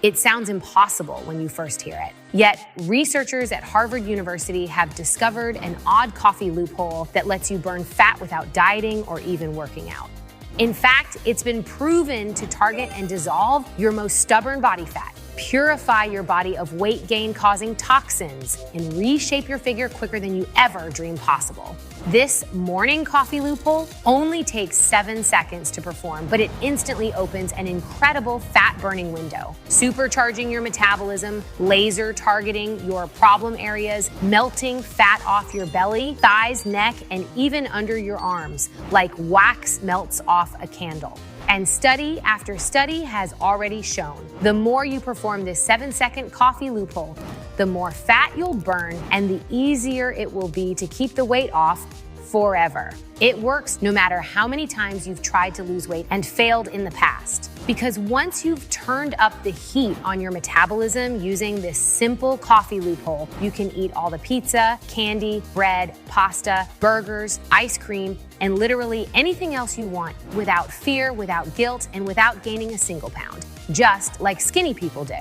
It sounds impossible when you first hear it. Yet, researchers at Harvard University have discovered an odd coffee loophole that lets you burn fat without dieting or even working out. In fact, it's been proven to target and dissolve your most stubborn body fat, purify your body of weight gain causing toxins, and reshape your figure quicker than you ever dreamed possible. This morning coffee loophole only takes 7 seconds to perform, but it instantly opens an incredible fat burning window, supercharging your metabolism, laser targeting your problem areas, melting fat off your belly, thighs, neck, and even under your arms, like wax melts off a candle. And study after study has already shown the more you perform this 7-second coffee loophole, the more fat you'll burn and the easier it will be to keep the weight off forever. It works no matter how many times you've tried to lose weight and failed in the past. Because once you've turned up the heat on your metabolism using this simple coffee loophole, you can eat all the pizza, candy, bread, pasta, burgers, ice cream, and literally anything else you want without fear, without guilt, and without gaining a single pound, just like skinny people do.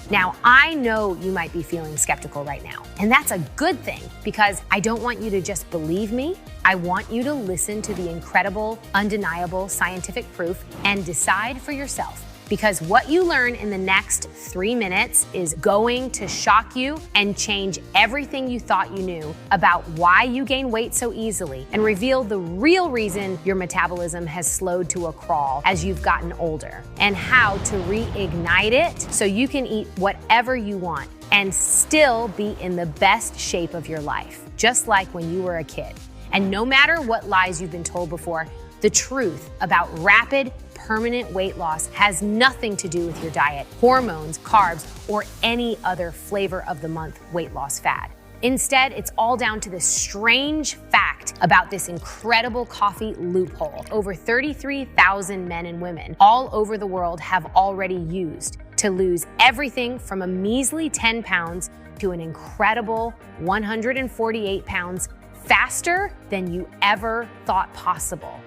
Now, I know you might be feeling skeptical right now, and that's a good thing because I don't want you to just believe me. I want you to listen to the incredible, undeniable scientific proof and decide for yourself. Because what you learn in the next 3 minutes is going to shock you and change everything you thought you knew about why you gain weight so easily and reveal the real reason your metabolism has slowed to a crawl as you've gotten older and how to reignite it so you can eat whatever you want and still be in the best shape of your life, just like when you were a kid. And no matter what lies you've been told before, the truth about rapid, permanent weight loss has nothing to do with your diet, hormones, carbs, or any other flavor of the month weight loss fad. Instead, it's all down to this strange fact about this incredible coffee loophole. Over 33,000 men and women all over the world have already used to lose everything from a measly 10 pounds to an incredible 148 pounds faster than you ever thought possible.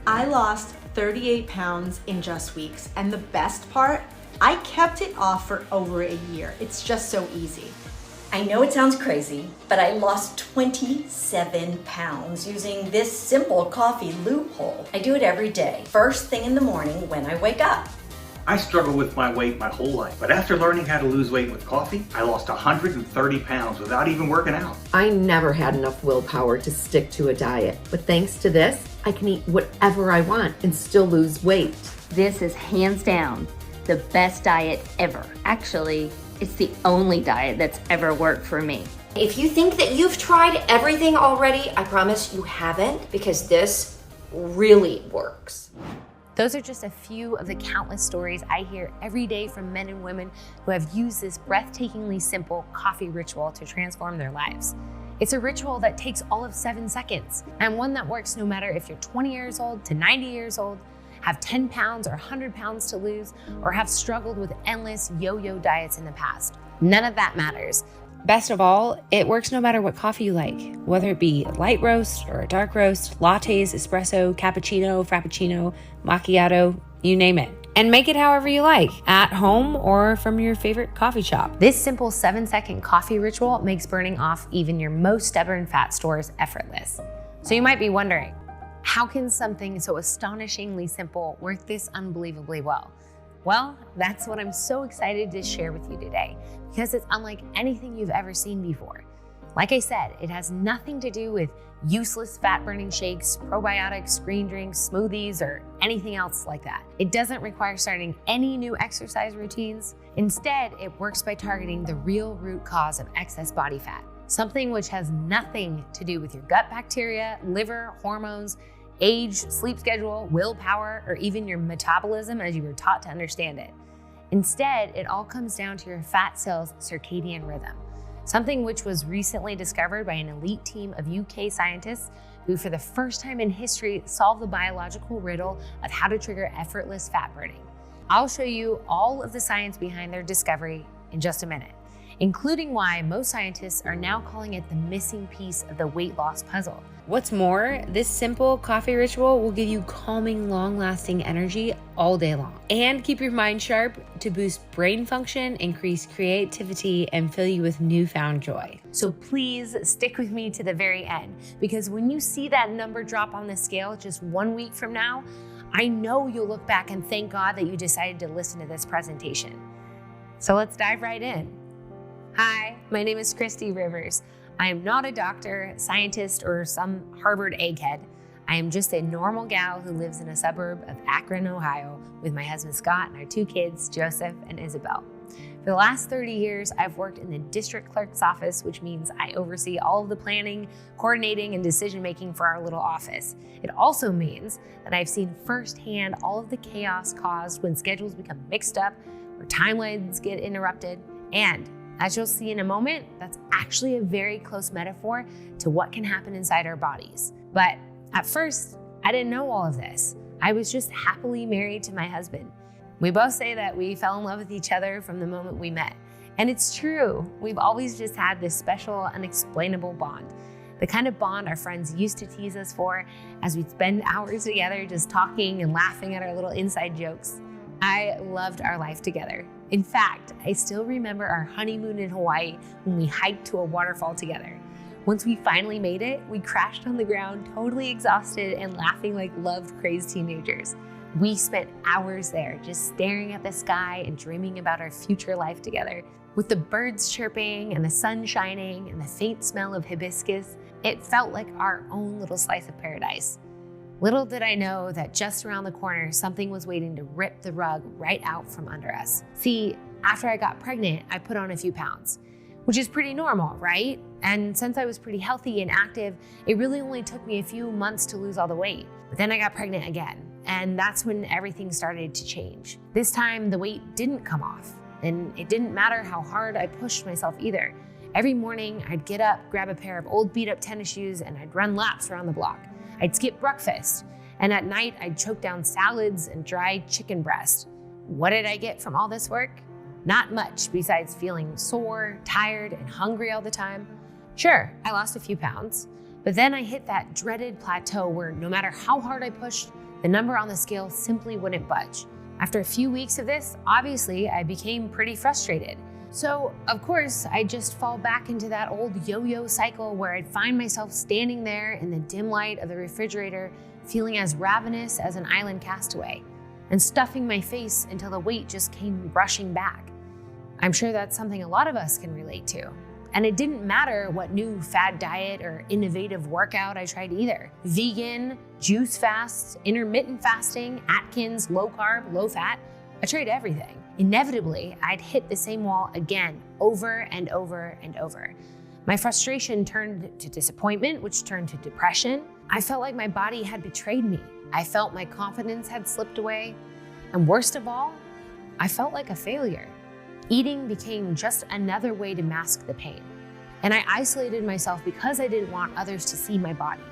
I lost 38 pounds in just weeks, and the best part, I kept it off for over a year. It's just so easy. I know it sounds crazy, but I lost 27 pounds using this simple coffee loophole. I do it every day, first thing in the morning when I wake up. I struggled with my weight my whole life, but after learning how to lose weight with coffee, I lost 130 pounds without even working out. I never had enough willpower to stick to a diet, but thanks to this, I can eat whatever I want and still lose weight. This is hands down the best diet ever. Actually, it's the only diet that's ever worked for me. If you think that you've tried everything already, I promise you haven't, because this really works. Those are just a few of the countless stories I hear every day from men and women who have used this breathtakingly simple coffee ritual to transform their lives. It's a ritual that takes all of 7 seconds, and one that works no matter if you're 20 years old to 90 years old, have 10 pounds or 100 pounds to lose, or have struggled with endless yo-yo diets in the past. None of that matters. Best of all, it works no matter what coffee you like, whether it be a light roast or a dark roast, lattes, espresso, cappuccino, frappuccino, macchiato, you name it. And make it however you like, at home or from your favorite coffee shop. This simple 7-second coffee ritual makes burning off even your most stubborn fat stores effortless. So you might be wondering, how can something so astonishingly simple work this unbelievably well? Well, that's what I'm so excited to share with you today, because it's unlike anything you've ever seen before. Like I said, it has nothing to do with useless fat-burning shakes, probiotics, green drinks, smoothies, or anything else like that. It doesn't require starting any new exercise routines. Instead, it works by targeting the real root cause of excess body fat, something which has nothing to do with your gut bacteria, liver, hormones, age, sleep schedule, willpower, or even your metabolism as you were taught to understand it. Instead, it all comes down to your fat cell's circadian rhythm, something which was recently discovered by an elite team of UK scientists who, for the first time in history, solved the biological riddle of how to trigger effortless fat burning. I'll show you all of the science behind their discovery in just a minute, including why most scientists are now calling it the missing piece of the weight loss puzzle. What's more, this simple coffee ritual will give you calming, long-lasting energy all day long and keep your mind sharp to boost brain function, increase creativity, and fill you with newfound joy. So please stick with me to the very end, because when you see that number drop on the scale just 1 week from now, I know you'll look back and thank God that you decided to listen to this presentation. So let's dive right in. Hi, my name is Christy Rivers. I am not a doctor, scientist, or some Harvard egghead. I am just a normal gal who lives in a suburb of Akron, Ohio, with my husband Scott and our 2 kids, Joseph and Isabel. For the last 30 years, I've worked in the district clerk's office, which means I oversee all of the planning, coordinating, and decision-making for our little office. It also means that I've seen firsthand all of the chaos caused when schedules become mixed up or timelines get interrupted. And as you'll see in a moment, that's actually a very close metaphor to what can happen inside our bodies. But at first, I didn't know all of this. I was just happily married to my husband. We both say that we fell in love with each other from the moment we met. And it's true. We've always just had this special, unexplainable bond. The kind of bond our friends used to tease us for as we'd spend hours together just talking and laughing at our little inside jokes. I loved our life together. In fact, I still remember our honeymoon in Hawaii when we hiked to a waterfall together. Once we finally made it, we crashed on the ground, totally exhausted and laughing like love-crazed teenagers. We spent hours there just staring at the sky and dreaming about our future life together. With the birds chirping and the sun shining and the faint smell of hibiscus, it felt like our own little slice of paradise. Little did I know that just around the corner, something was waiting to rip the rug right out from under us. See, after I got pregnant, I put on a few pounds, which is pretty normal, right? And since I was pretty healthy and active, it really only took me a few months to lose all the weight. But then I got pregnant again, and that's when everything started to change. This time, the weight didn't come off, and it didn't matter how hard I pushed myself either. Every morning, I'd get up, grab a pair of old beat-up tennis shoes, and I'd run laps around the block. I'd skip breakfast, and at night I'd choke down salads and dried chicken breast. What did I get from all this work? Not much, besides feeling sore, tired, and hungry all the time. Sure, I lost a few pounds, but then I hit that dreaded plateau where no matter how hard I pushed, the number on the scale simply wouldn't budge. After a few weeks of this, obviously I became pretty frustrated. So, of course, I'd just fall back into that old yo-yo cycle where I'd find myself standing there in the dim light of the refrigerator, feeling as ravenous as an island castaway, and stuffing my face until the weight just came rushing back. I'm sure that's something a lot of us can relate to. And it didn't matter what new fad diet or innovative workout I tried either. Vegan, juice fasts, intermittent fasting, Atkins, low carb, low fat. I tried everything. Inevitably, I'd hit the same wall again, over and over and over. My frustration turned to disappointment, which turned to depression. I felt like my body had betrayed me. I felt my confidence had slipped away. And worst of all, I felt like a failure. Eating became just another way to mask the pain. And I isolated myself because I didn't want others to see my body.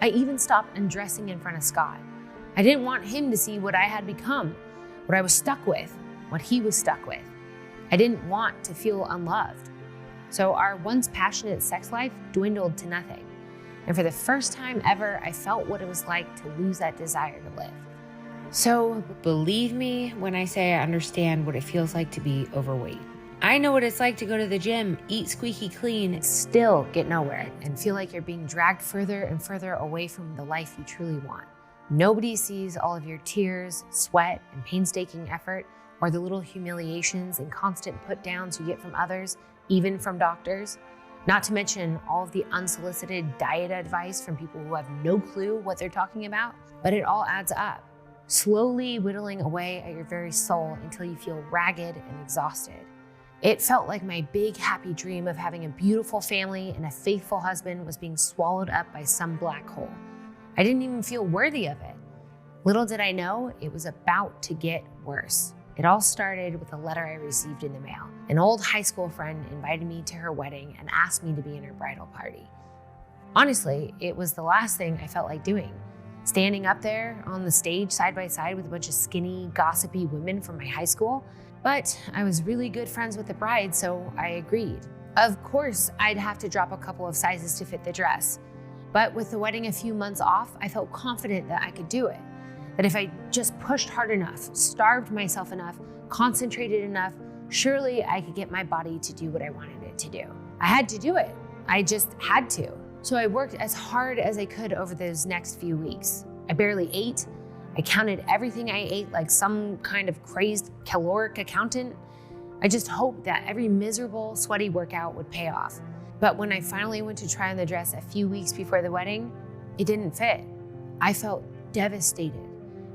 I even stopped undressing in front of Scott. I didn't want him to see what I had become, what I was stuck with, what he was stuck with. I didn't want to feel unloved. So our once passionate sex life dwindled to nothing. And for the first time ever, I felt what it was like to lose that desire to live. So believe me when I say I understand what it feels like to be overweight. I know what it's like to go to the gym, eat squeaky clean, Still get nowhere and feel like you're being dragged further and further away from the life you truly want. Nobody sees all of your tears, sweat, and painstaking effort, or the little humiliations and constant put-downs you get from others, even from doctors. Not to mention all of the unsolicited diet advice from people who have no clue what they're talking about. But it all adds up, slowly whittling away at your very soul until you feel ragged and exhausted. It felt like my big happy dream of having a beautiful family and a faithful husband was being swallowed up by some black hole. I didn't even feel worthy of it. Little did I know, it was about to get worse. It all started with a letter I received in the mail. An old high school friend invited me to her wedding and asked me to be in her bridal party. Honestly, it was the last thing I felt like doing. Standing up there on the stage side by side with a bunch of skinny, gossipy women from my high school. But I was really good friends with the bride, so I agreed. Of course, I'd have to drop a couple of sizes to fit the dress. But with the wedding a few months off, I felt confident that I could do it. That if I just pushed hard enough, starved myself enough, concentrated enough, surely I could get my body to do what I wanted it to do. I had to do it. I just had to. So I worked as hard as I could over those next few weeks. I barely ate. I counted everything I ate like some kind of crazed caloric accountant. I just hoped that every miserable, sweaty workout would pay off. But when I finally went to try on the dress a few weeks before the wedding, it didn't fit. I felt devastated.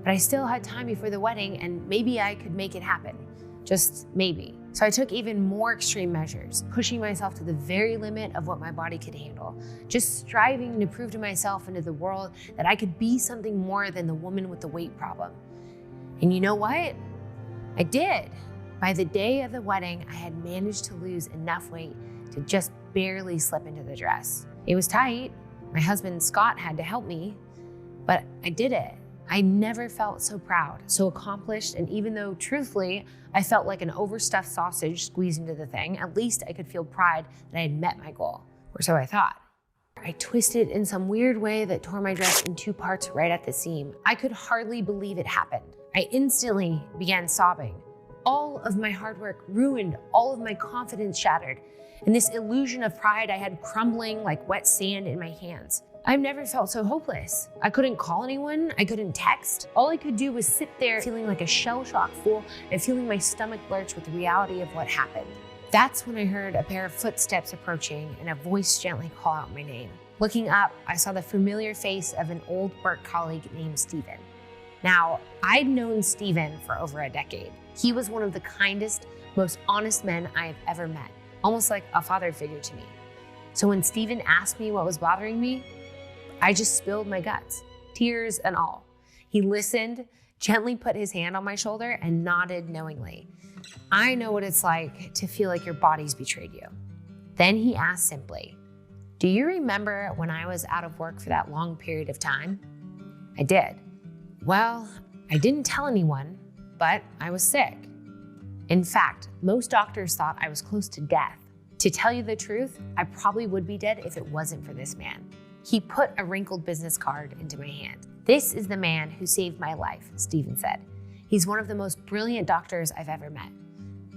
But I still had time before the wedding, and maybe I could make it happen. Just maybe. So I took even more extreme measures, pushing myself to the very limit of what my body could handle, just striving to prove to myself and to the world that I could be something more than the woman with the weight problem. And you know what? I did. By the day of the wedding, I had managed to lose enough weight to just barely slip into the dress. It was tight. My husband, Scott, had to help me, but I did it. I never felt so proud, so accomplished, and even though, truthfully, I felt like an overstuffed sausage squeezed into the thing, at least I could feel pride that I had met my goal, or so I thought. I twisted in some weird way that tore my dress in two parts right at the seam. I could hardly believe it happened. I instantly began sobbing. All of my hard work ruined, all of my confidence shattered, and this illusion of pride I had crumbling like wet sand in my hands. I've never felt so hopeless. I couldn't call anyone, I couldn't text. All I could do was sit there feeling like a shell-shocked fool and feeling my stomach lurch with the reality of what happened. That's when I heard a pair of footsteps approaching and a voice gently call out my name. Looking up, I saw the familiar face of an old work colleague named Steven. Now, I'd known Steven for over a decade. He was one of the kindest, most honest men I have ever met, almost like a father figure to me. So when Steven asked me what was bothering me, I just spilled my guts, tears and all. He listened, gently put his hand on my shoulder, and nodded knowingly. I know what it's like to feel like your body's betrayed you. Then he asked simply, "Do you remember when I was out of work for that long period of time?" I did. Well, I didn't tell anyone, but I was sick. In fact, most doctors thought I was close to death. To tell you the truth, I probably would be dead if it wasn't for this man. He put a wrinkled business card into my hand. "This is the man who saved my life," Steven said. "He's one of the most brilliant doctors I've ever met,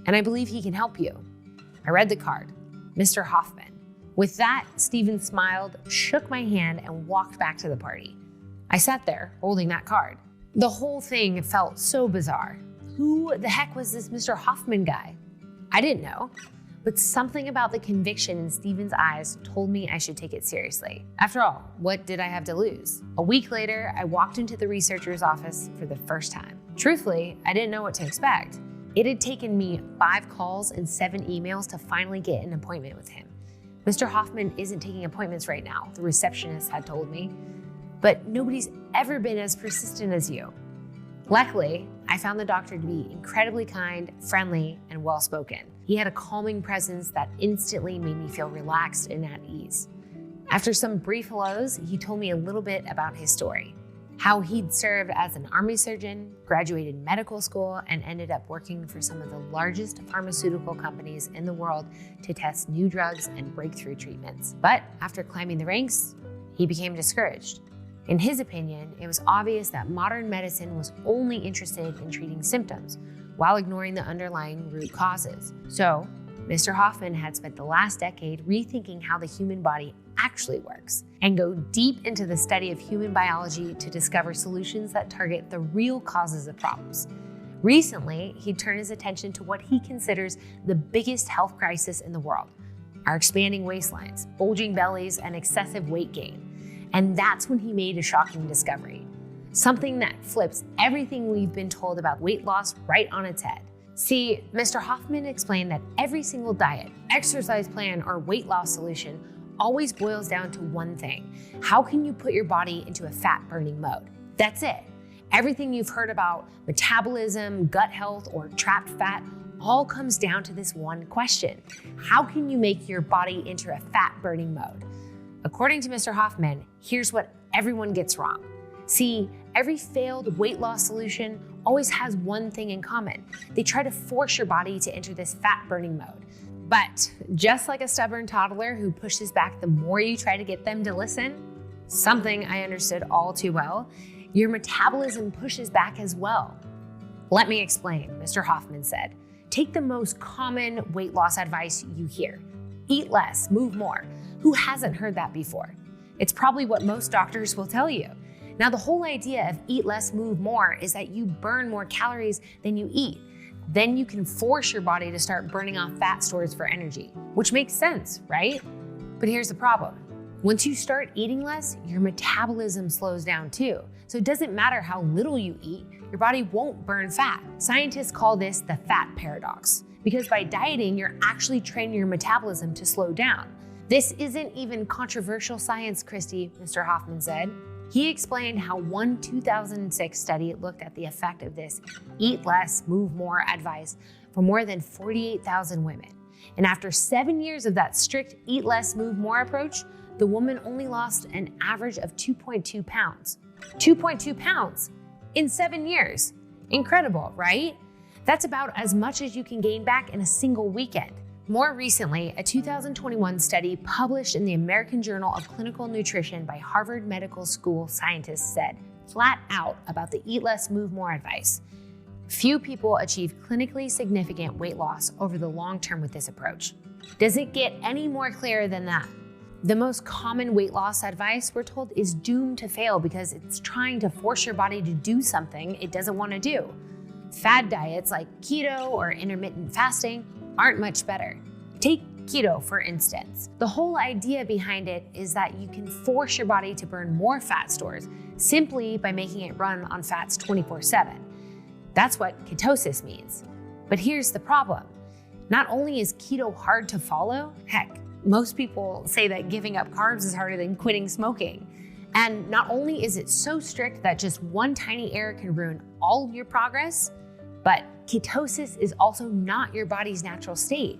and I believe he can help you." I read the card, Mr. Hoffman. With that, Steven smiled, shook my hand, and walked back to the party. I sat there, holding that card. The whole thing felt so bizarre. Who the heck was this Mr. Hoffman guy? I didn't know. But something about the conviction in Steven's eyes told me I should take it seriously. After all, what did I have to lose? A week later, I walked into the researcher's office for the first time. Truthfully, I didn't know what to expect. It had taken me 5 calls and 7 emails to finally get an appointment with him. Mr. Hoffman isn't taking appointments right now, the receptionist had told me. But nobody's ever been as persistent as you. Luckily, I found the doctor to be incredibly kind, friendly, and well-spoken. He had a calming presence that instantly made me feel relaxed and at ease. After some brief hellos, he told me a little bit about his story. How he'd served as an army surgeon, graduated medical school, and ended up working for some of the largest pharmaceutical companies in the world to test new drugs and breakthrough treatments. But after climbing the ranks, he became discouraged. In his opinion, it was obvious that modern medicine was only interested in treating symptoms while ignoring the underlying root causes. So, Mr. Hoffman had spent the last decade rethinking how the human body actually works and go deep into the study of human biology to discover solutions that target the real causes of problems. Recently, he turned his attention to what he considers the biggest health crisis in the world: our expanding waistlines, bulging bellies, and excessive weight gain. And that's when he made a shocking discovery, something that flips everything we've been told about weight loss right on its head. See, Mr. Hoffman explained that every single diet, exercise plan, or weight loss solution always boils down to one thing: how can you put your body into a fat-burning mode? That's it. Everything you've heard about metabolism, gut health, or trapped fat all comes down to this one question: how can you make your body into a fat-burning mode? According to Mr. Hoffman, here's what everyone gets wrong. See, every failed weight loss solution always has one thing in common. They try to force your body to enter this fat-burning mode. But just like a stubborn toddler who pushes back the more you try to get them to listen, Something I understood all too well. Your metabolism pushes back as well. Let me explain, Mr. Hoffman said. Take the most common weight loss advice you hear. Eat less, move more. Who hasn't heard that before? It's probably what most doctors will tell you. Now, the whole idea of eat less, move more is that you burn more calories than you eat. Then you can force your body to start burning off fat stores for energy, which makes sense, right? But here's the problem. Once you start eating less, your metabolism slows down too. So it doesn't matter how little you eat, your body won't burn fat. Scientists call this the fat paradox, because by dieting, you're actually training your metabolism to slow down. This isn't even controversial science, Christy, Mr. Hoffman said. He explained how one 2006 study looked at the effect of this eat less, move more advice for more than 48,000 women. And after 7 years of that strict eat less, move more approach, the woman only lost an average of 2.2 pounds. 2.2 pounds in 7 years. Incredible, right? That's about as much as you can gain back in a single weekend. More recently, a 2021 study published in the American Journal of Clinical Nutrition by Harvard Medical School scientists said flat out about the eat less, move more advice. Few people achieve clinically significant weight loss over the long term with this approach. Does it get any more clear than that? The most common weight loss advice, we're told, is doomed to fail because it's trying to force your body to do something it doesn't want to do. Fad diets like keto or intermittent fasting aren't much better. Take keto, for instance. The whole idea behind it is that you can force your body to burn more fat stores simply by making it run on fats 24/7. That's what ketosis means. But here's the problem. Not only is keto hard to follow, heck, most people say that giving up carbs is harder than quitting smoking. And not only is it so strict that just one tiny error can ruin all of your progress, but ketosis is also not your body's natural state.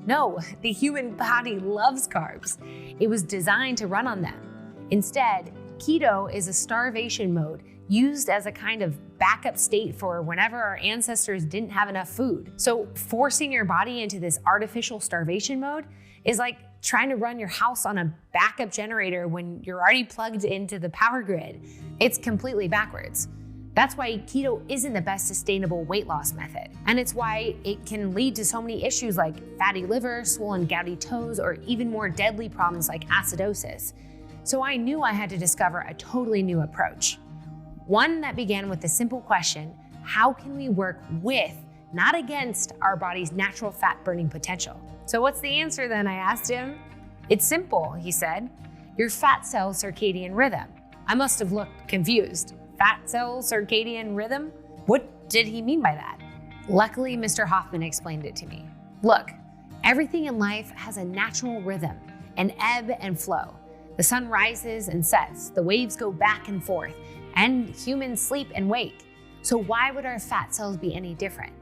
No, the human body loves carbs. It was designed to run on them. Instead, keto is a starvation mode used as a kind of backup state for whenever our ancestors didn't have enough food. So forcing your body into this artificial starvation mode is like trying to run your house on a backup generator when you're already plugged into the power grid. It's completely backwards. That's why keto isn't the best sustainable weight loss method. And it's why it can lead to so many issues like fatty liver, swollen gouty toes, or even more deadly problems like acidosis. So I knew I had to discover a totally new approach. One that began with the simple question, how can we work with, not against, our body's natural fat burning potential? So what's the answer then, I asked him. It's simple, he said. Your fat cell circadian rhythm. I must have looked confused. Fat cell circadian rhythm? What did he mean by that? Luckily, Mr. Hoffman explained it to me. Look, everything in life has a natural rhythm, an ebb and flow. The sun rises and sets, the waves go back and forth, and humans sleep and wake. So why would our fat cells be any different?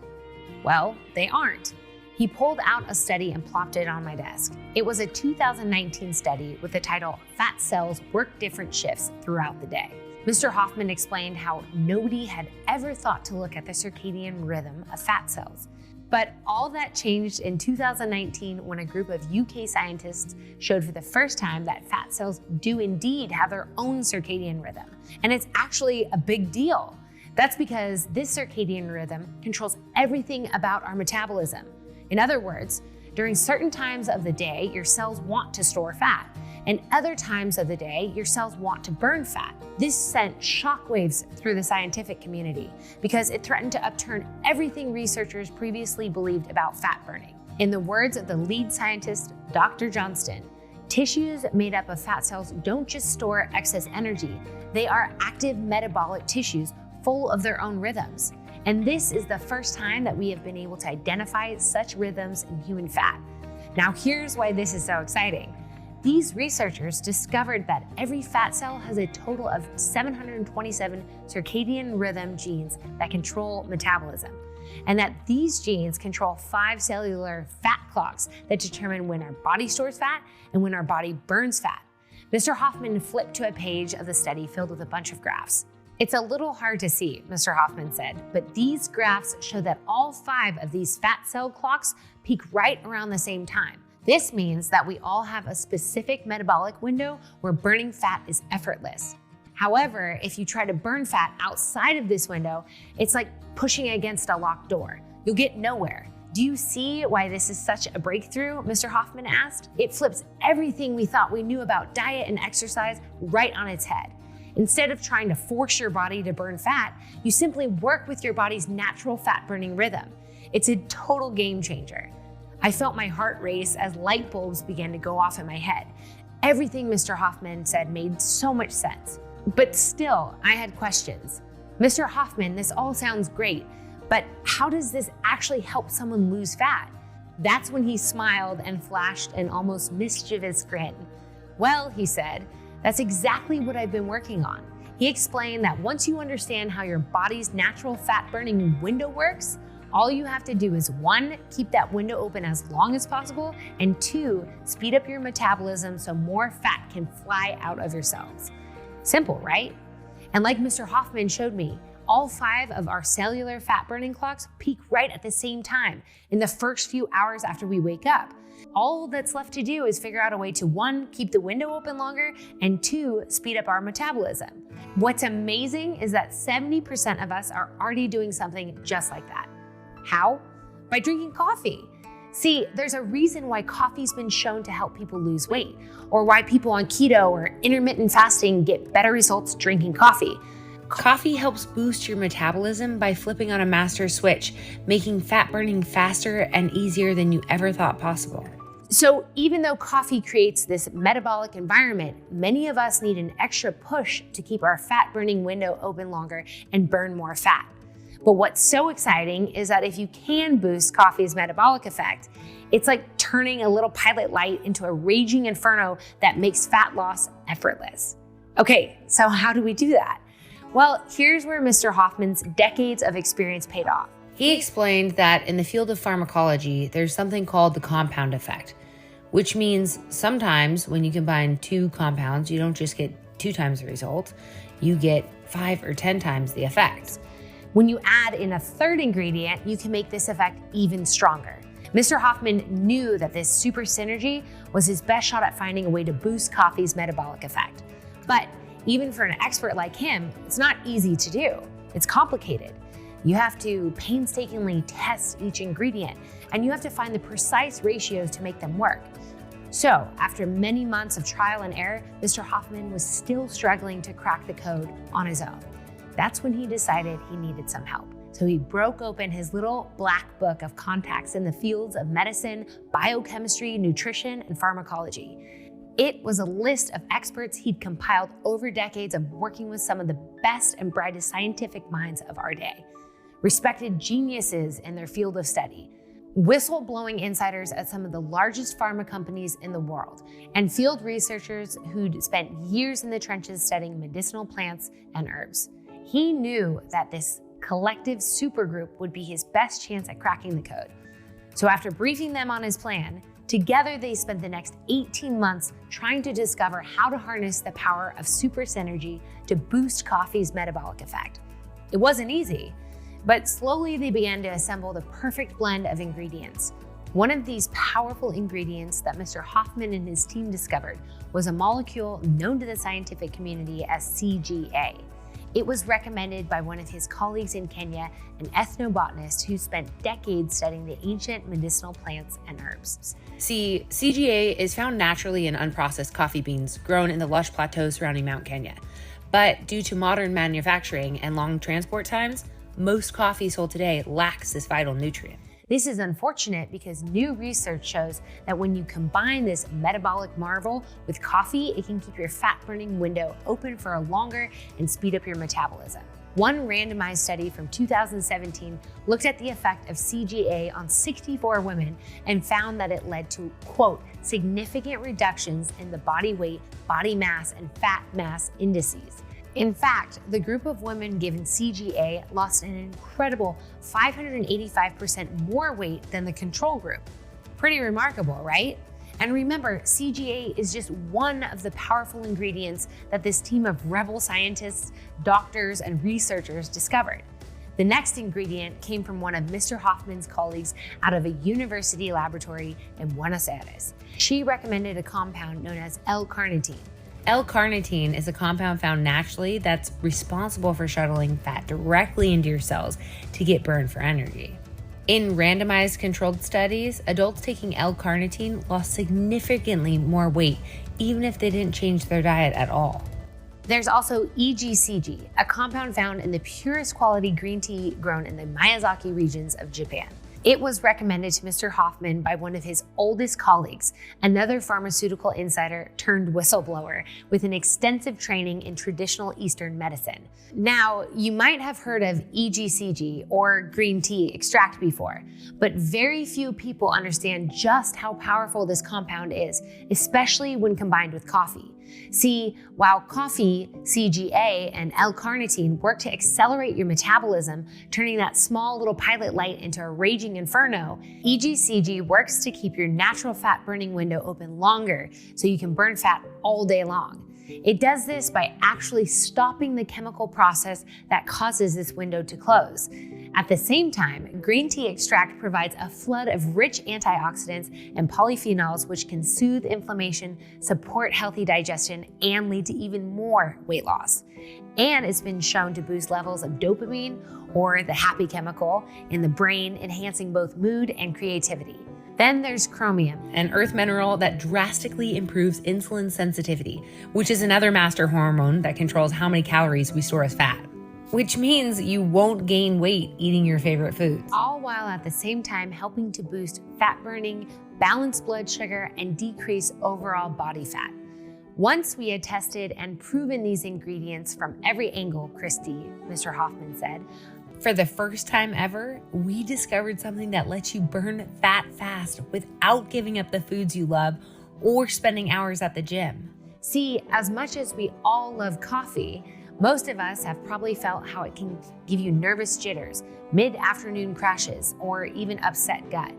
Well, they aren't. He pulled out a study and plopped it on my desk. It was a 2019 study with the title, Fat Cells Work Different Shifts Throughout the Day. Mr. Hoffman explained how nobody had ever thought to look at the circadian rhythm of fat cells. But all that changed in 2019 when a group of UK scientists showed for the first time that fat cells do indeed have their own circadian rhythm. And it's actually a big deal. That's because this circadian rhythm controls everything about our metabolism. In other words, during certain times of the day, your cells want to store fat, and other times of the day, your cells want to burn fat. This sent shockwaves through the scientific community because it threatened to upturn everything researchers previously believed about fat burning. In the words of the lead scientist, Dr. Johnston, tissues made up of fat cells don't just store excess energy, they are active metabolic tissues full of their own rhythms. And this is the first time that we have been able to identify such rhythms in human fat. Now here's why this is so exciting. These researchers discovered that every fat cell has a total of 727 circadian rhythm genes that control metabolism, and that these genes control 5 cellular fat clocks that determine when our body stores fat and when our body burns fat. Mr. Hoffman flipped to a page of the study filled with a bunch of graphs. It's a little hard to see, Mr. Hoffman said, but these graphs show that all 5 of these fat cell clocks peak right around the same time. This means that we all have a specific metabolic window where burning fat is effortless. However, if you try to burn fat outside of this window, it's like pushing against a locked door. You'll get nowhere. Do you see why this is such a breakthrough? Mr. Hoffman asked. It flips everything we thought we knew about diet and exercise right on its head. Instead of trying to force your body to burn fat, you simply work with your body's natural fat-burning rhythm. It's a total game changer. I felt my heart race as light bulbs began to go off in my head. Everything Mr. Hoffman said made so much sense. But still, I had questions. Mr. Hoffman, this all sounds great, but how does this actually help someone lose fat? That's when he smiled and flashed an almost mischievous grin. Well, he said, that's exactly what I've been working on. He explained that once you understand how your body's natural fat-burning window works, all you have to do is 1, keep that window open as long as possible, and 2, speed up your metabolism so more fat can fly out of your cells. Simple, right? And like Mr. Hoffman showed me, all 5 of our cellular fat-burning clocks peak right at the same time in the first few hours after we wake up. All that's left to do is figure out a way to 1, keep the window open longer, and 2, speed up our metabolism. What's amazing is that 70% of us are already doing something just like that. How? By drinking coffee. See, there's a reason why coffee's been shown to help people lose weight, or why people on keto or intermittent fasting get better results drinking coffee. Coffee helps boost your metabolism by flipping on a master switch, making fat burning faster and easier than you ever thought possible. So even though coffee creates this metabolic environment, many of us need an extra push to keep our fat burning window open longer and burn more fat. But what's so exciting is that if you can boost coffee's metabolic effect, it's like turning a little pilot light into a raging inferno that makes fat loss effortless. Okay, so how do we do that? Well, here's where Mr. Hoffman's decades of experience paid off. He explained that in the field of pharmacology, there's something called the compound effect, which means sometimes when you combine 2 compounds, you don't just get 2 times the result, you get 5 or 10 times the effect. When you add in a 3rd ingredient, you can make this effect even stronger. Mr. Hoffman knew that this super synergy was his best shot at finding a way to boost coffee's metabolic effect. But even for an expert like him, it's not easy to do. It's complicated. You have to painstakingly test each ingredient, and you have to find the precise ratios to make them work. So, after many months of trial and error, Mr. Hoffman was still struggling to crack the code on his own. That's when he decided he needed some help. So he broke open his little black book of contacts in the fields of medicine, biochemistry, nutrition, and pharmacology. It was a list of experts he'd compiled over decades of working with some of the best and brightest scientific minds of our day, respected geniuses in their field of study, whistleblowing insiders at some of the largest pharma companies in the world, and field researchers who'd spent years in the trenches studying medicinal plants and herbs. He knew that this collective supergroup would be his best chance at cracking the code. So after briefing them on his plan, together they spent the next 18 months trying to discover how to harness the power of super synergy to boost coffee's metabolic effect. It wasn't easy, but slowly they began to assemble the perfect blend of ingredients. One of these powerful ingredients that Mr. Hoffman and his team discovered was a molecule known to the scientific community as CGA. It was recommended by one of his colleagues in Kenya, an ethnobotanist who spent decades studying the ancient medicinal plants and herbs. See, CGA is found naturally in unprocessed coffee beans grown in the lush plateaus surrounding Mount Kenya. But due to modern manufacturing and long transport times, most coffee sold today lacks this vital nutrient. This is unfortunate because new research shows that when you combine this metabolic marvel with coffee, it can keep your fat-burning window open for a longer and speed up your metabolism. One randomized study from 2017 looked at the effect of CGA on 64 women and found that it led to, quote, significant reductions in the body weight, body mass, and fat mass indices. In fact, the group of women given CGA lost an incredible 585% more weight than the control group. Pretty remarkable, right? And remember, CGA is just one of the powerful ingredients that this team of rebel scientists, doctors, and researchers discovered. The next ingredient came from one of Mr. Hoffman's colleagues out of a university laboratory in Buenos Aires. She recommended a compound known as L-carnitine. L-carnitine is a compound found naturally that's responsible for shuttling fat directly into your cells to get burned for energy. In randomized controlled studies, adults taking L-carnitine lost significantly more weight, even if they didn't change their diet at all. There's also EGCG, a compound found in the purest quality green tea grown in the Miyazaki regions of Japan. It was recommended to Mr. Hoffman by one of his oldest colleagues, another pharmaceutical insider turned whistleblower with an extensive training in traditional Eastern medicine. Now, you might have heard of EGCG or green tea extract before, but very few people understand just how powerful this compound is, especially when combined with coffee. See, while coffee, CGA, and L-carnitine work to accelerate your metabolism, turning that small little pilot light into a raging inferno, EGCG works to keep your natural fat burning window open longer so you can burn fat all day long. It does this by actually stopping the chemical process that causes this window to close. At the same time, green tea extract provides a flood of rich antioxidants and polyphenols which can soothe inflammation, support healthy digestion, and lead to even more weight loss. And it's been shown to boost levels of dopamine, or the happy chemical, in the brain, enhancing both mood and creativity. Then there's chromium, an earth mineral that drastically improves insulin sensitivity, which is another master hormone that controls how many calories we store as fat. Which means you won't gain weight eating your favorite foods. All while at the same time helping to boost fat burning, balance blood sugar, and decrease overall body fat. Once we had tested and proven these ingredients from every angle, Christy, Mr. Hoffman said, for the first time ever, we discovered something that lets you burn fat fast without giving up the foods you love or spending hours at the gym. See, as much as we all love coffee, most of us have probably felt how it can give you nervous jitters, mid-afternoon crashes, or even upset gut.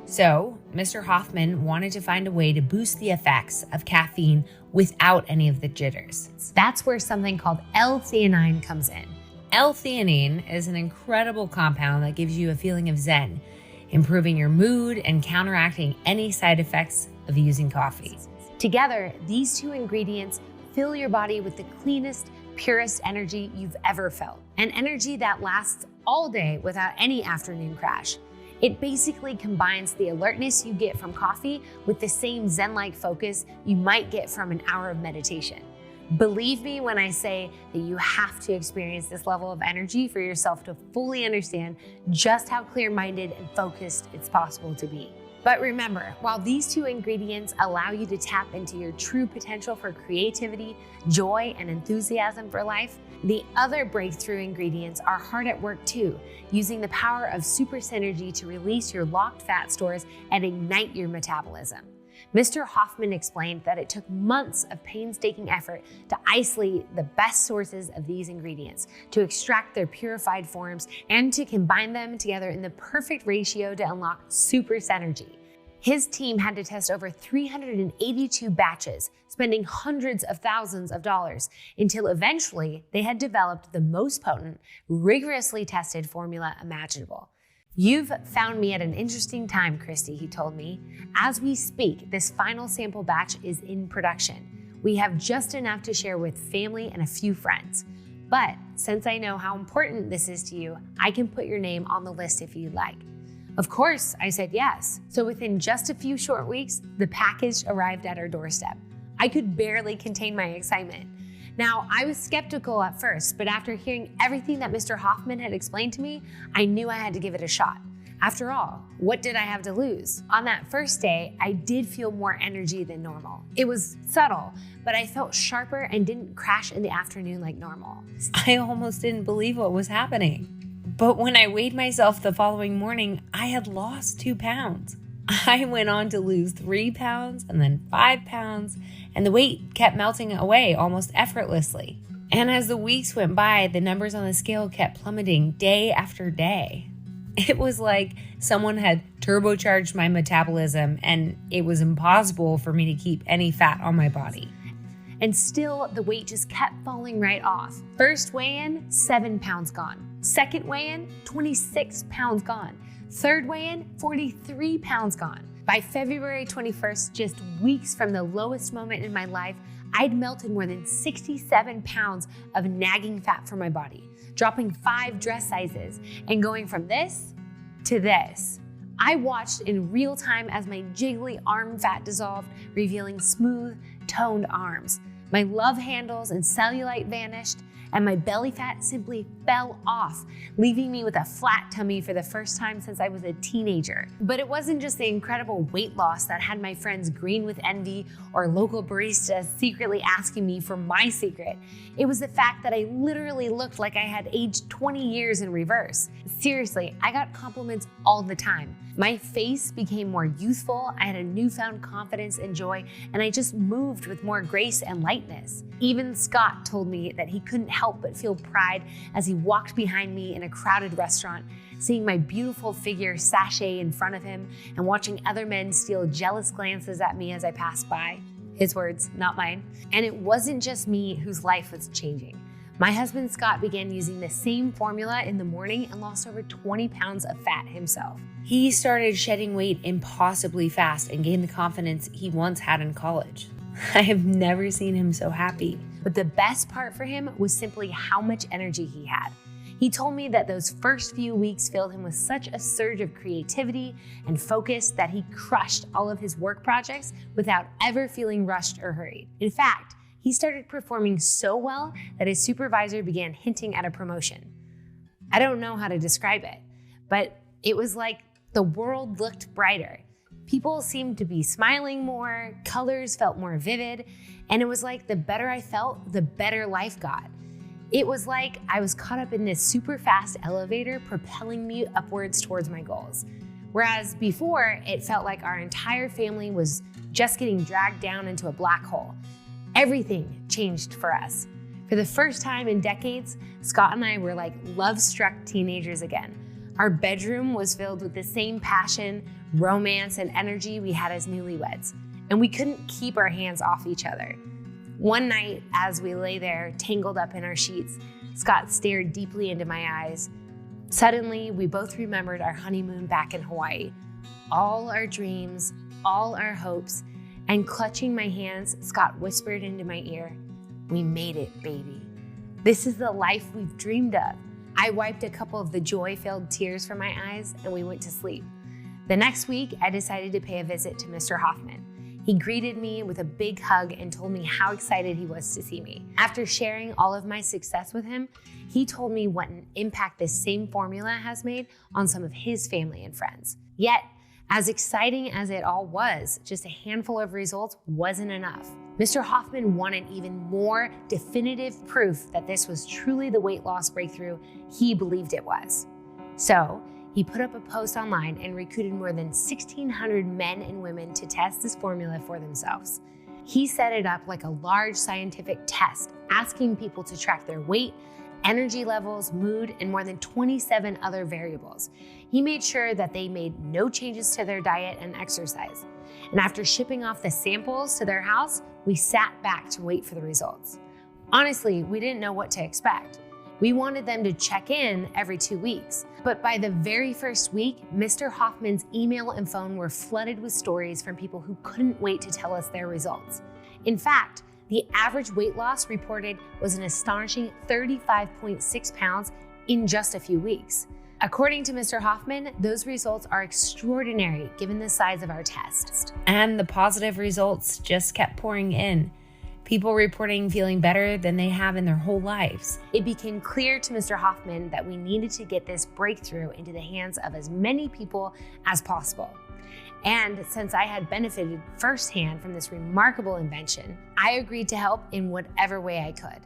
So, Mr. Hoffman wanted to find a way to boost the effects of caffeine without any of the jitters. That's where something called L-theanine comes in. L-theanine is an incredible compound that gives you a feeling of zen, improving your mood and counteracting any side effects of using coffee. Together, these two ingredients fill your body with the cleanest, purest energy you've ever felt, an energy that lasts all day without any afternoon crash. It basically combines the alertness you get from coffee with the same zen-like focus you might get from an hour of meditation. Believe me when I say that you have to experience this level of energy for yourself to fully understand just how clear-minded and focused it's possible to be. But remember, while these two ingredients allow you to tap into your true potential for creativity, joy, and enthusiasm for life, the other breakthrough ingredients are hard at work too, using the power of super synergy to release your locked fat stores and ignite your metabolism. Mr. Hoffman explained that it took months of painstaking effort to isolate the best sources of these ingredients, to extract their purified forms, and to combine them together in the perfect ratio to unlock super synergy. His team had to test over 382 batches, spending hundreds of thousands of dollars, until eventually they had developed the most potent, rigorously tested formula imaginable. You've found me at an interesting time, Christy, he told me. As we speak, this final sample batch is in production. We have just enough to share with family and a few friends. But since I know how important this is to you, I can put your name on the list if you'd like. Of course, I said yes. So within just a few short weeks, the package arrived at our doorstep. I could barely contain my excitement. Now, I was skeptical at first, but after hearing everything that Mr. Hoffman had explained to me, I knew I had to give it a shot. After all, what did I have to lose? On that first day, I did feel more energy than normal. It was subtle, but I felt sharper and didn't crash in the afternoon like normal. I almost didn't believe what was happening. But when I weighed myself the following morning, I had lost 2 pounds. I went on to lose 3 pounds and then 5 pounds, and the weight kept melting away almost effortlessly. And as the weeks went by, the numbers on the scale kept plummeting day after day. It was like someone had turbocharged my metabolism, and it was impossible for me to keep any fat on my body. And still, the weight just kept falling right off. First weigh-in, 7 pounds gone. Second weigh-in, 26 pounds gone. Third weigh-in, 43 pounds gone. By February 21st, just weeks from the lowest moment in my life, I'd melted more than 67 pounds of nagging fat from my body, dropping 5 dress sizes and going from this to this. I watched in real time as my jiggly arm fat dissolved, revealing smooth, toned arms. My love handles and cellulite vanished, and my belly fat simply fell off, leaving me with a flat tummy for the first time since I was a teenager. But it wasn't just the incredible weight loss that had my friends green with envy or local baristas secretly asking me for my secret. It was the fact that I literally looked like I had aged 20 years in reverse. Seriously, I got compliments all the time. My face became more youthful, I had a newfound confidence and joy, and I just moved with more grace and lightness. Even Scott told me that he couldn't help but feel pride as he walked behind me in a crowded restaurant, seeing my beautiful figure sashay in front of him and watching other men steal jealous glances at me as I passed by. His words, not mine. And it wasn't just me whose life was changing. My husband Scott began using the same formula in the morning and lost over 20 pounds of fat himself. He started shedding weight impossibly fast and gained the confidence he once had in college. I have never seen him so happy. But the best part for him was simply how much energy he had. He told me that those first few weeks filled him with such a surge of creativity and focus that he crushed all of his work projects without ever feeling rushed or hurried. In fact, he started performing so well that his supervisor began hinting at a promotion. I don't know how to describe it, but it was like the world looked brighter. People seemed to be smiling more, colors felt more vivid, and it was like the better I felt, the better life got. It was like I was caught up in this super fast elevator propelling me upwards towards my goals. Whereas before, it felt like our entire family was just getting dragged down into a black hole. Everything changed for us. For the first time in decades, Scott and I were like love-struck teenagers again. Our bedroom was filled with the same passion, romance, and energy we had as newlyweds, and we couldn't keep our hands off each other. One night, as we lay there, tangled up in our sheets, Scott stared deeply into my eyes. Suddenly, we both remembered our honeymoon back in Hawaii, all our dreams, all our hopes, and clutching my hands, Scott whispered into my ear, "We made it, baby. This is the life we've dreamed of." I wiped a couple of the joy-filled tears from my eyes and we went to sleep. The next week, I decided to pay a visit to Mr. Hoffman. He greeted me with a big hug and told me how excited he was to see me. After sharing all of my success with him, he told me what an impact this same formula has made on some of his family and friends. Yet, as exciting as it all was, just a handful of results wasn't enough. Mr. Hoffman wanted even more definitive proof that this was truly the weight loss breakthrough he believed it was. So he put up a post online and recruited more than 1,600 men and women to test this formula for themselves. He set it up like a large scientific test, asking people to track their weight, energy levels, mood, and more than 27 other variables. He made sure that they made no changes to their diet and exercise. And after shipping off the samples to their house, we sat back to wait for the results. Honestly, we didn't know what to expect. We wanted them to check in every 2 weeks. But by the very first week, Mr. Hoffman's email and phone were flooded with stories from people who couldn't wait to tell us their results. In fact, the average weight loss reported was an astonishing 35.6 pounds in just a few weeks. According to Mr. Hoffman, those results are extraordinary given the size of our test. And the positive results just kept pouring in. People reporting feeling better than they have in their whole lives. It became clear to Mr. Hoffman that we needed to get this breakthrough into the hands of as many people as possible. And since I had benefited firsthand from this remarkable invention, I agreed to help in whatever way I could.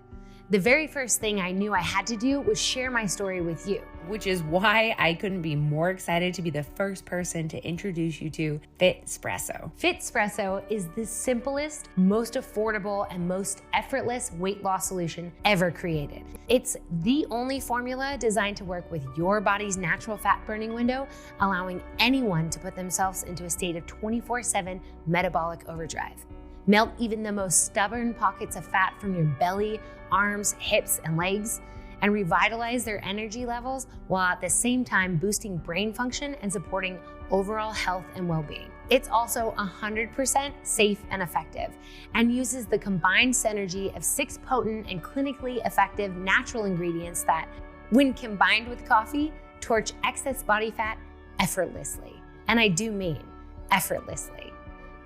The very first thing I knew I had to do was share my story with you. Which is why I couldn't be more excited to be the first person to introduce you to FitSprVS. FitSprVS is the simplest, most affordable, and most effortless weight loss solution ever created. It's the only formula designed to work with your body's natural fat burning window, allowing anyone to put themselves into a state of 24/7 metabolic overdrive. Melt even the most stubborn pockets of fat from your belly, arms, hips, and legs, and revitalize their energy levels while at the same time boosting brain function and supporting overall health and well-being. It's also 100% safe and effective and uses the combined synergy of 6 potent and clinically effective natural ingredients that, when combined with coffee, torch excess body fat effortlessly. And I do mean effortlessly.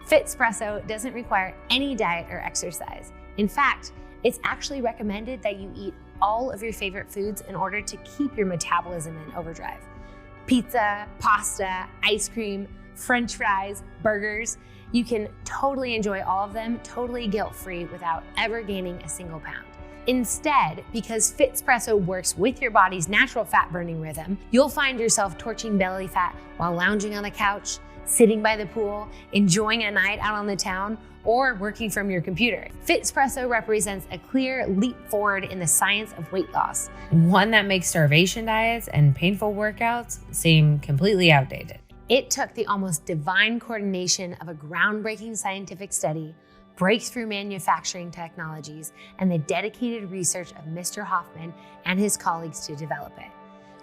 FitSprVS doesn't require any diet or exercise. In fact, it's actually recommended that you eat all of your favorite foods in order to keep your metabolism in overdrive. Pizza, pasta, ice cream, French fries, burgers. You can totally enjoy all of them totally guilt-free without ever gaining a single pound. Instead, because FitSprVS works with your body's natural fat-burning rhythm, you'll find yourself torching belly fat while lounging on the couch, sitting by the pool, enjoying a night out on the town, or working from your computer. FitSprVS represents a clear leap forward in the science of weight loss. One that makes starvation diets and painful workouts seem completely outdated. It took the almost divine coordination of a groundbreaking scientific study, breakthrough manufacturing technologies, and the dedicated research of Mr. Hoffman and his colleagues to develop it,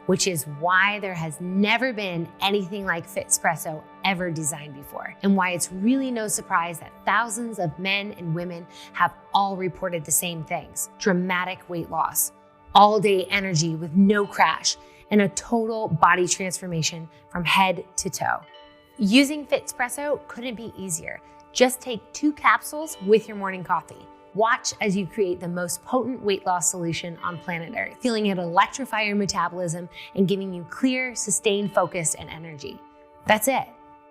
which is why there has never been anything like FitSprVS ever designed before, and why it's really no surprise that thousands of men and women have all reported the same things: dramatic weight loss, all-day energy with no crash, and a total body transformation from head to toe. Using FitSprVS couldn't be easier. Just take 2 capsules with your morning coffee. Watch as you create the most potent weight loss solution on planet Earth, feeling it electrify your metabolism and giving you clear, sustained focus and energy. That's it.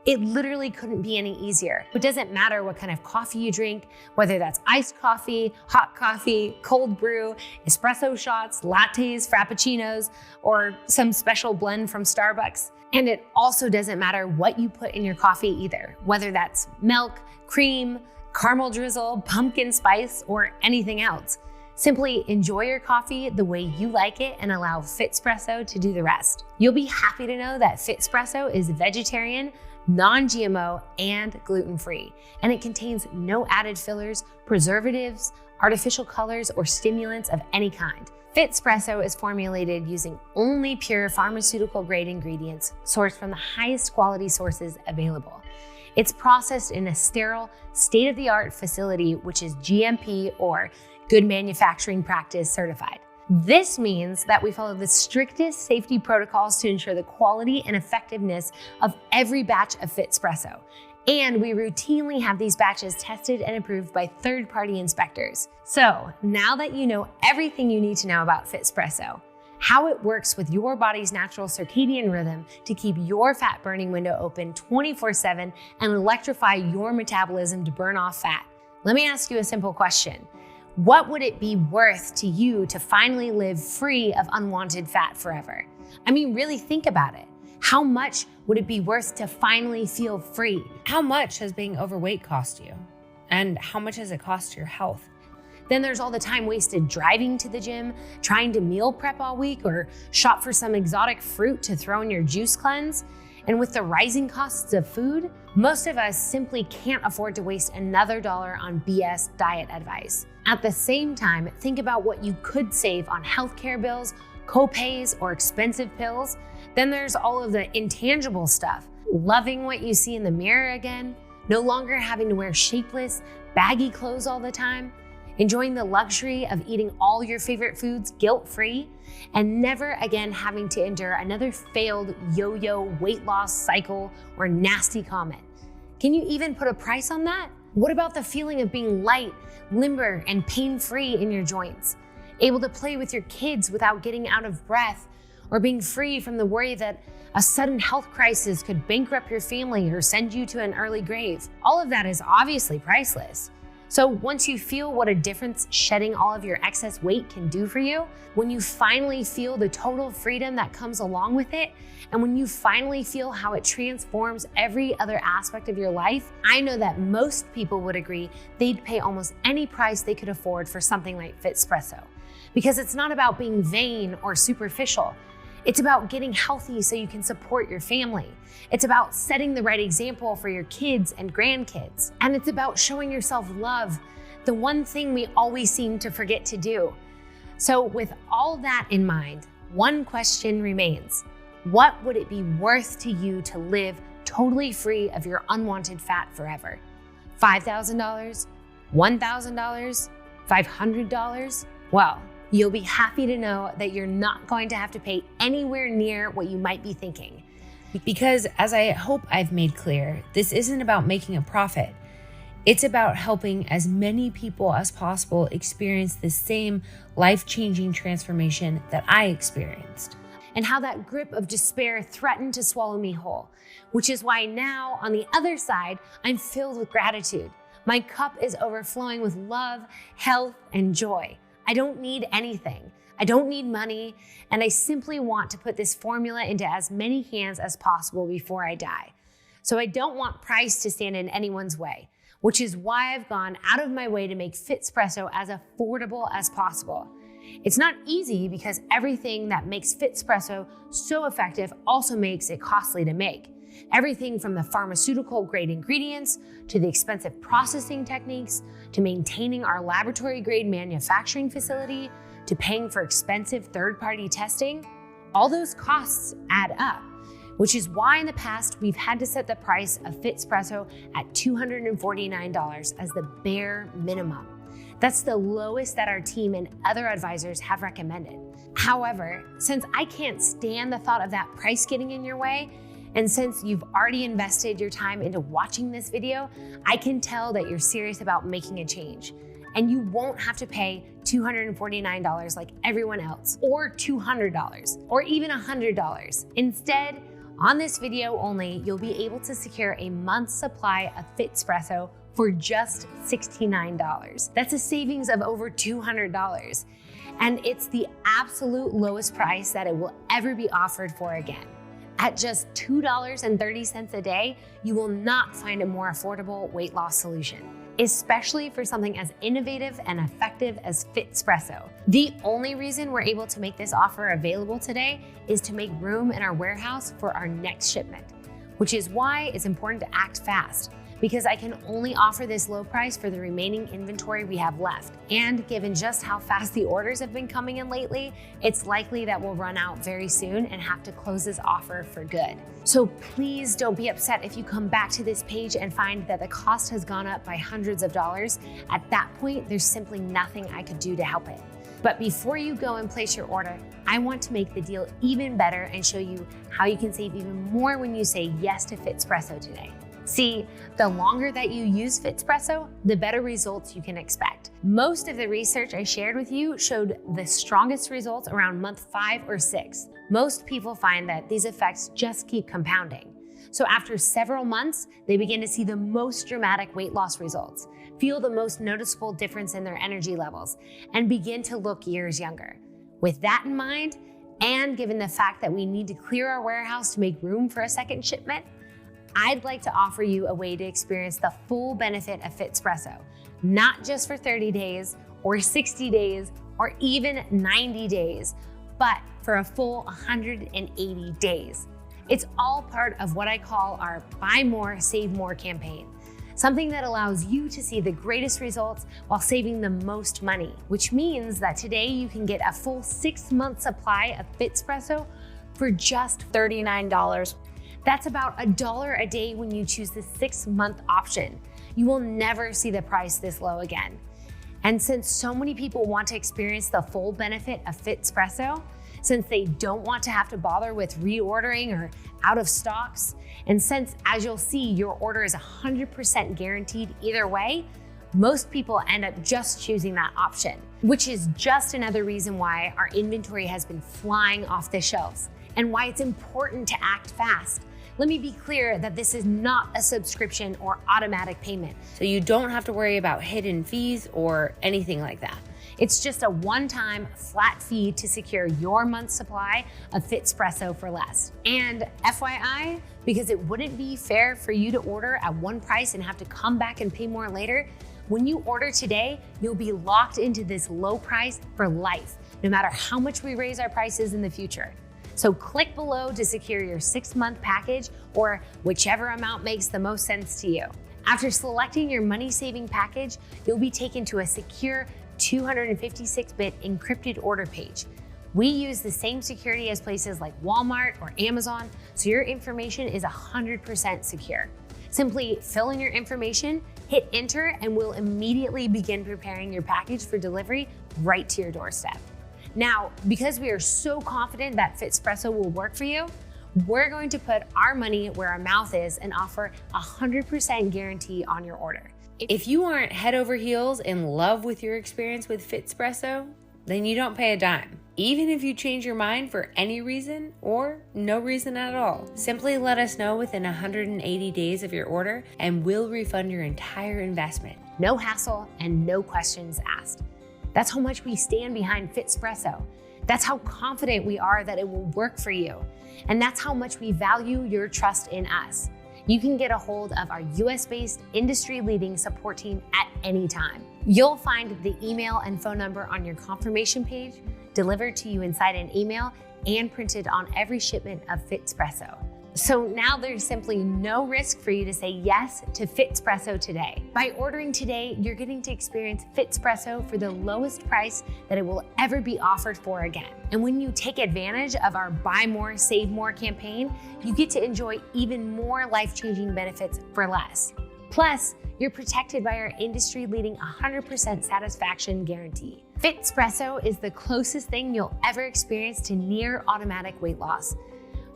It literally couldn't be any easier. It doesn't matter what kind of coffee you drink, whether that's iced coffee, hot coffee, cold brew, espresso shots, lattes, frappuccinos, or some special blend from Starbucks. And it also doesn't matter what you put in your coffee either, whether that's milk, cream, caramel drizzle, pumpkin spice, or anything else. Simply enjoy your coffee the way you like it and allow FitSprVS to do the rest. You'll be happy to know that FitSprVS is vegetarian, non-GMO, and gluten-free, and it contains no added fillers, preservatives, artificial colors, or stimulants of any kind. FitSprVS is formulated using only pure pharmaceutical-grade ingredients sourced from the highest quality sources available. It's processed in a sterile, state-of-the-art facility, which is GMP or Good Manufacturing Practice certified. This means that we follow the strictest safety protocols to ensure the quality and effectiveness of every batch of FitSprVS. And we routinely have these batches tested and approved by third-party inspectors. So now that you know everything you need to know about FitSprVS, how it works with your body's natural circadian rhythm to keep your fat burning window open 24/7 and electrify your metabolism to burn off fat, let me ask you a simple question. What would it be worth to you to finally live free of unwanted fat forever? I mean, really think about it. How much would it be worth to finally feel free? How much has being overweight cost you? And how much has it cost your health? Then there's all the time wasted driving to the gym, trying to meal prep all week, or shop for some exotic fruit to throw in your juice cleanse. And with the rising costs of food, most of us simply can't afford to waste another dollar on BS diet advice. At the same time, think about what you could save on healthcare bills, co-pays, or expensive pills. Then there's all of the intangible stuff. Loving what you see in the mirror again, no longer having to wear shapeless, baggy clothes all the time, enjoying the luxury of eating all your favorite foods guilt-free, and never again having to endure another failed yo-yo weight loss cycle or nasty comment. Can you even put a price on that? What about the feeling of being light, limber, and pain-free in your joints? Able to play with your kids without getting out of breath, or being free from the worry that a sudden health crisis could bankrupt your family or send you to an early grave? All of that is obviously priceless. So once you feel what a difference shedding all of your excess weight can do for you, when you finally feel the total freedom that comes along with it, and when you finally feel how it transforms every other aspect of your life, I know that most people would agree they'd pay almost any price they could afford for something like FitSprVS. Because it's not about being vain or superficial. It's about getting healthy so you can support your family. It's about setting the right example for your kids and grandkids. And it's about showing yourself love, the one thing we always seem to forget to do. So with all that in mind, one question remains. What would it be worth to you to live totally free of your unwanted fat forever? $5,000? $1,000? $500? Well, you'll be happy to know that you're not going to have to pay anywhere near what you might be thinking. Because as I hope I've made clear, this isn't about making a profit. It's about helping as many people as possible experience the same life-changing transformation that I experienced. And how that grip of despair threatened to swallow me whole, which is why now, on the other side, I'm filled with gratitude. My cup is overflowing with love, health, and joy. I don't need anything. I don't need money, and I simply want to put this formula into as many hands as possible before I die. So I don't want price to stand in anyone's way, which is why I've gone out of my way to make FitSprsso as affordable as possible. It's not easy because everything that makes FitSprsso so effective also makes it costly to make. Everything from the pharmaceutical-grade ingredients, to the expensive processing techniques, to maintaining our laboratory-grade manufacturing facility, to paying for expensive third-party testing, all those costs add up, which is why in the past we've had to set the price of FitSprsso at $249 as the bare minimum. That's the lowest that our team and other advisors have recommended. However, since I can't stand the thought of that price getting in your way, and since you've already invested your time into watching this video, I can tell that you're serious about making a change. And you won't have to pay $249 like everyone else, or $200, or even $100. Instead, on this video only, you'll be able to secure a month's supply of FitSprsso for just $69. That's a savings of over $200. And it's the absolute lowest price that it will ever be offered for again. At just $2.30 a day, you will not find a more affordable weight loss solution, especially for something as innovative and effective as FitSprsso. The only reason we're able to make this offer available today is to make room in our warehouse for our next shipment, which is why it's important to act fast, because I can only offer this low price for the remaining inventory we have left. And given just how fast the orders have been coming in lately, it's likely that we'll run out very soon and have to close this offer for good. So please don't be upset if you come back to this page and find that the cost has gone up by hundreds of dollars. At that point, there's simply nothing I could do to help it. But before you go and place your order, I want to make the deal even better and show you how you can save even more when you say yes to FitSprsso today. See, the longer that you use FitSprsso, the better results you can expect. Most of the research I shared with you showed the strongest results around month 5 or 6. Most people find that these effects just keep compounding. So after several months, they begin to see the most dramatic weight loss results, feel the most noticeable difference in their energy levels, and begin to look years younger. With that in mind, and given the fact that we need to clear our warehouse to make room for a second shipment, I'd like to offer you a way to experience the full benefit of FitSprsso, not just for 30 days or 60 days or even 90 days, but for a full 180 days. It's all part of what I call our Buy More, Save More campaign, something that allows you to see the greatest results while saving the most money, which means that today you can get a full 6-month supply of FitSprsso for just $39. That's about $1 a day when you choose the 6-month option. You will never see the price this low again. And since so many people want to experience the full benefit of FitSprsso, since they don't want to have to bother with reordering or out of stocks, and since, as you'll see, your order is 100% guaranteed either way, most people end up just choosing that option, which is just another reason why our inventory has been flying off the shelves and why it's important to act fast. Let me be clear that this is not a subscription or automatic payment. So you don't have to worry about hidden fees or anything like that. It's just a one-time flat fee to secure your month's supply of FitSprsso for less. And FYI, because it wouldn't be fair for you to order at one price and have to come back and pay more later, when you order today, you'll be locked into this low price for life, no matter how much we raise our prices in the future. So click below to secure your 6-month package or whichever amount makes the most sense to you. After selecting your money-saving package, you'll be taken to a secure 256-bit encrypted order page. We use the same security as places like Walmart or Amazon, so your information is 100% secure. Simply fill in your information, hit enter, and we'll immediately begin preparing your package for delivery right to your doorstep. Now, because we are so confident that FitSprVS will work for you, we're going to put our money where our mouth is and offer a 100% guarantee on your order. If you aren't head over heels in love with your experience with FitSprVS, then you don't pay a dime. Even if you change your mind for any reason or no reason at all, simply let us know within 180 days of your order and we'll refund your entire investment. No hassle and no questions asked. That's how much we stand behind FitSprVS. That's how confident we are that it will work for you. And that's how much we value your trust in us. You can get a hold of our US-based industry-leading support team at any time. You'll find the email and phone number on your confirmation page, delivered to you inside an email, and printed on every shipment of FitSprVS. So now there's simply no risk for you to say yes to FitSprVS today. By ordering today, you're getting to experience FitSprVS for the lowest price that it will ever be offered for again. And when you take advantage of our Buy More, Save More campaign, you get to enjoy even more life-changing benefits for less. Plus, you're protected by our industry-leading 100% satisfaction guarantee. FitSprVS is the closest thing you'll ever experience to near automatic weight loss,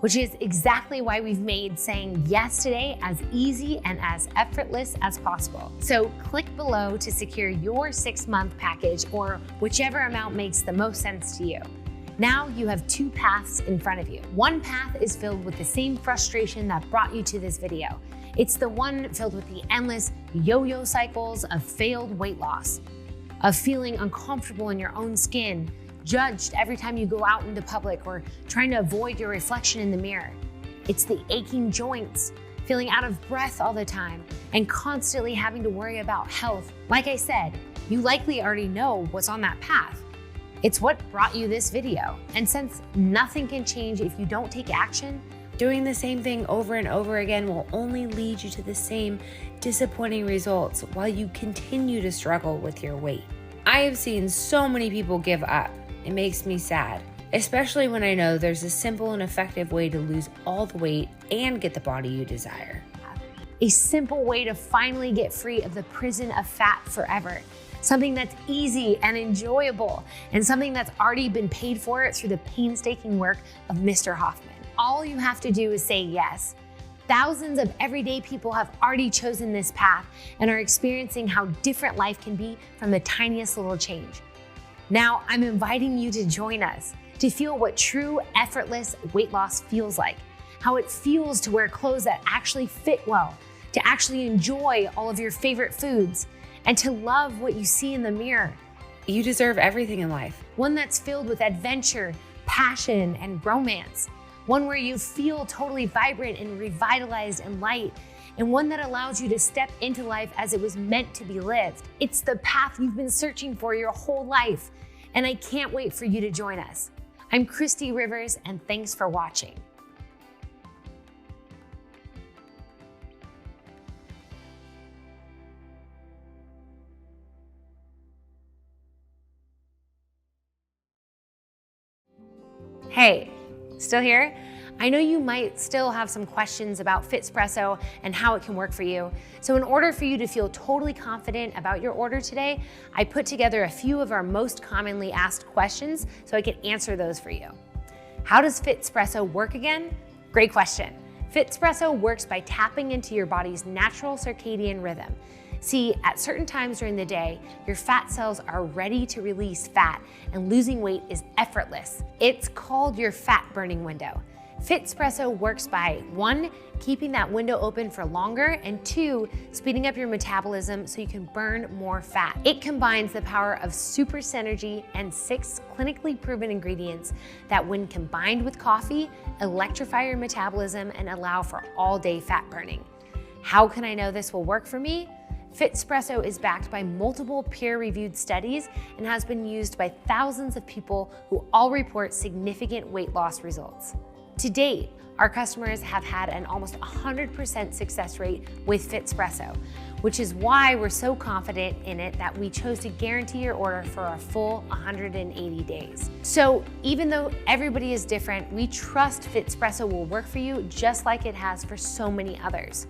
which is exactly why we've made saying yes today as easy and as effortless as possible. So click below to secure your 6-month package or whichever amount makes the most sense to you. Now you have 2 paths in front of you. One path is filled with the same frustration that brought you to this video. It's the one filled with the endless yo-yo cycles of failed weight loss, of feeling uncomfortable in your own skin, judged every time you go out into public, or trying to avoid your reflection in the mirror. It's the aching joints, feeling out of breath all the time, and constantly having to worry about health. Like I said, you likely already know what's on that path. It's what brought you this video. And since nothing can change if you don't take action, doing the same thing over and over again will only lead you to the same disappointing results while you continue to struggle with your weight. I have seen so many people give up. It makes me sad, especially when I know there's a simple and effective way to lose all the weight and get the body you desire. A simple way to finally get free of the prison of fat forever. Something that's easy and enjoyable, and something that's already been paid for through the painstaking work of Mr. Hoffman. All you have to do is say yes. Thousands of everyday people have already chosen this path and are experiencing how different life can be from the tiniest little change. Now, I'm inviting you to join us, to feel what true, effortless weight loss feels like, how it feels to wear clothes that actually fit well, to actually enjoy all of your favorite foods, and to love what you see in the mirror. You deserve everything in life. One that's filled with adventure, passion, and romance. One where you feel totally vibrant and revitalized and light, and one that allows you to step into life as it was meant to be lived. It's the path you've been searching for your whole life, and I can't wait for you to join us. I'm Christy Rivers, and thanks for watching. Hey, still here? I know you might still have some questions about FitSprVS and how it can work for you. So in order for you to feel totally confident about your order today, I put together a few of our most commonly asked questions so I can answer those for you. How does FitSprVS work again? Great question. FitSprVS works by tapping into your body's natural circadian rhythm. See, at certain times during the day, your fat cells are ready to release fat and losing weight is effortless. It's called your fat burning window. FitSprVS works by 1, keeping that window open for longer, and 2, speeding up your metabolism so you can burn more fat. It combines the power of super synergy and 6 clinically proven ingredients that, when combined with coffee, electrify your metabolism and allow for all-day fat burning. How can I know this will work for me? FitSprVS is backed by multiple peer-reviewed studies and has been used by thousands of people who all report significant weight loss results. To date, Our customers have had an almost 100% success rate with FitSprVS, which is why we're so confident in it that we chose to guarantee your order for a full 180 days. So even though everybody is different, we trust FitSprVS will work for you just like it has for so many others.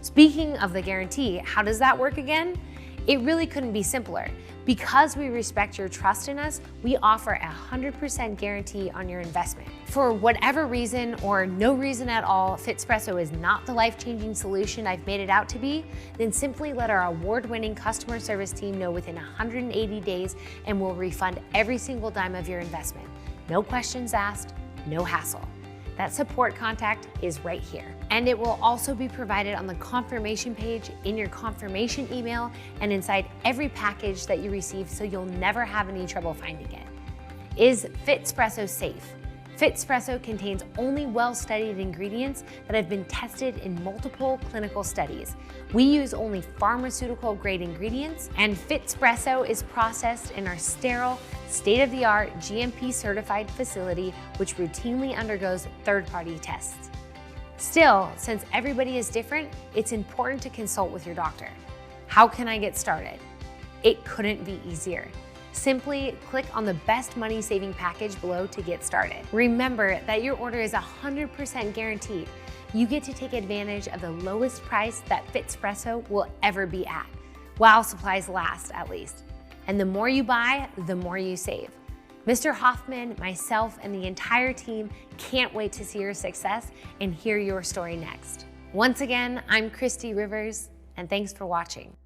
Speaking of the guarantee, how does that work again? It really couldn't be simpler. Because we respect your trust in us, we offer a 100% guarantee on your investment. For whatever reason or no reason at all, FitSprVS is not the life-changing solution I've made it out to be, then simply let our award-winning customer service team know within 180 days and we'll refund every single dime of your investment. No questions asked, no hassle. That support contact is right here. And it will also be provided on the confirmation page, in your confirmation email, and inside every package that you receive, so you'll never have any trouble finding it. Is FitSprVS safe? FitSprVS contains only well-studied ingredients that have been tested in multiple clinical studies. We use only pharmaceutical-grade ingredients, and FitSprVS is processed in our sterile, state-of-the-art GMP-certified facility, which routinely undergoes third-party tests. Still, since everybody is different, it's important to consult with your doctor. How can I get started? It couldn't be easier. Simply click on the best money-saving package below to get started. Remember that your order is 100% guaranteed. You get to take advantage of the lowest price that FitSprVS will ever be at, while supplies last at least. And the more you buy, the more you save. Mr. Hoffman, myself, and the entire team can't wait to see your success and hear your story next. Once again, I'm Christy Rivers, and thanks for watching.